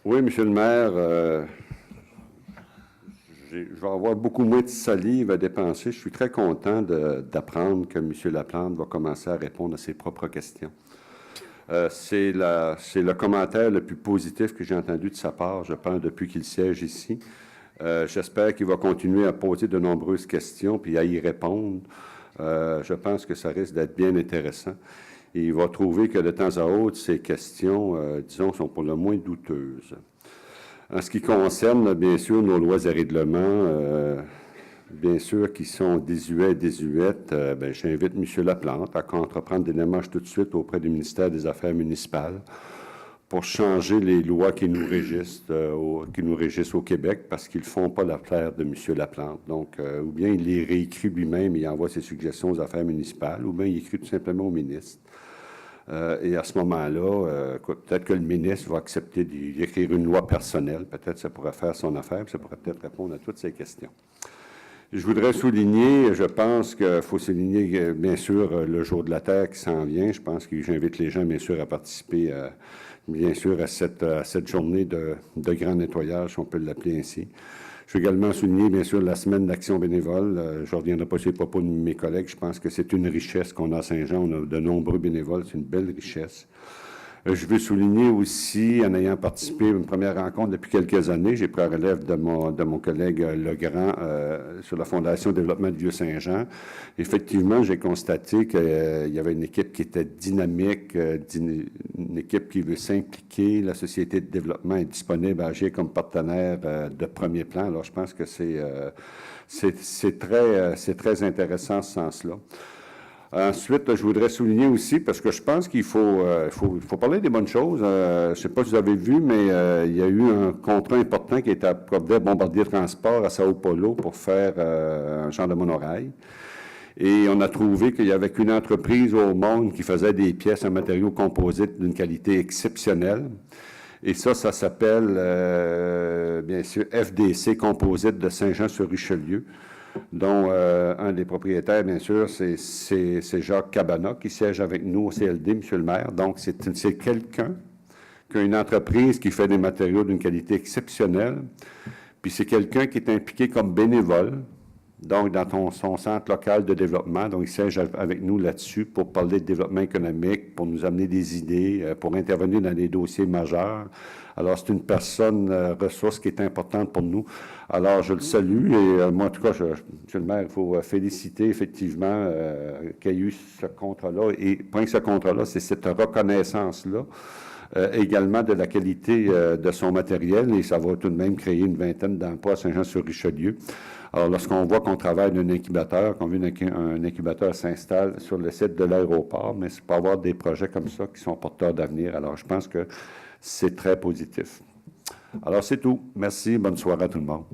Oui, Monsieur le maire, je vais avoir beaucoup moins de salive à dépenser. Je suis très content d'apprendre que M. Laplante va commencer à répondre à ses propres questions. C'est le commentaire le plus positif que j'ai entendu de sa part, je pense, depuis qu'il siège ici. J'espère qu'il va continuer à poser de nombreuses questions puis à y répondre. Je pense que ça risque d'être bien intéressant. Et il va trouver que de temps à autre, ces questions, disons, sont pour le moins douteuses. En ce qui concerne, bien sûr, nos lois et règlements, bien sûr, qui sont désuets et désuètes, j'invite M. Laplante à entreprendre des démarches tout de suite auprès du ministère des Affaires municipales pour changer les lois qui nous régissent au Québec, parce qu'ils ne font pas l'affaire de M. Laplante. Donc, ou bien il les réécrit lui-même et il envoie ses suggestions aux affaires municipales, ou bien il écrit tout simplement au ministre. Et à ce moment-là, peut-être que le ministre va accepter d'écrire une loi personnelle. Peut-être que ça pourrait faire son affaire, puis ça pourrait peut-être répondre à toutes ces questions. Je voudrais souligner, je pense qu'il faut souligner, bien sûr, le Jour de la Terre qui s'en vient. Je pense que j'invite les gens, bien sûr, à participer, bien sûr, à cette journée de grand nettoyage, si on peut l'appeler ainsi. Je veux également souligner, bien sûr, la semaine d'action bénévole. Je ne reviendrai pas sur les propos de mes collègues. Je pense que c'est une richesse qu'on a à Saint-Jean. On a de nombreux bénévoles. C'est une belle richesse. Je veux souligner aussi, en ayant participé à une première rencontre depuis quelques années, j'ai pris la relève de mon collègue Legrand sur la Fondation Développement du Vieux-Saint-Jean. Effectivement, j'ai constaté qu'il y avait une équipe qui était dynamique, une équipe qui veut s'impliquer. La Société de développement est disponible à agir comme partenaire de premier plan. Alors, je pense que c'est très intéressant ce sens-là. Ensuite, je voudrais souligner aussi, parce que je pense qu'il faut parler des bonnes choses. Je ne sais pas si vous avez vu, mais il y a eu un contrat important qui a été accordé à Bombardier Transport à Sao Paulo pour faire un genre de monorail. Et on a trouvé qu'il y avait qu'une entreprise au monde qui faisait des pièces en matériaux composites d'une qualité exceptionnelle. Et ça s'appelle, bien sûr, FDC Composite de Saint-Jean-sur-Richelieu, dont un des propriétaires, bien sûr, c'est Jacques Cabana, qui siège avec nous au CLD, M. le maire. Donc, c'est quelqu'un qui a une entreprise qui fait des matériaux d'une qualité exceptionnelle, puis c'est quelqu'un qui est impliqué comme bénévole, donc dans son centre local de développement. Donc, il siège avec nous là-dessus pour parler de développement économique, pour nous amener des idées, pour intervenir dans des dossiers majeurs. Alors, c'est une personne ressource qui est importante pour nous. Alors, je le salue et moi, en tout cas, M. le maire, il faut féliciter effectivement qu'il y ait eu ce contrat-là. Et point que ce contrat-là, c'est cette reconnaissance-là également de la qualité de son matériel, et ça va tout de même créer une vingtaine d'emplois à Saint-Jean-sur-Richelieu. Alors, lorsqu'on voit qu'on travaille d'un incubateur, qu'on veut qu'un incubateur s'installe sur le site de l'aéroport, mais c'est pour avoir des projets comme ça qui sont porteurs d'avenir. Alors, je pense que c'est très positif. Alors, c'est tout. Merci. Bonne soirée à tout le monde.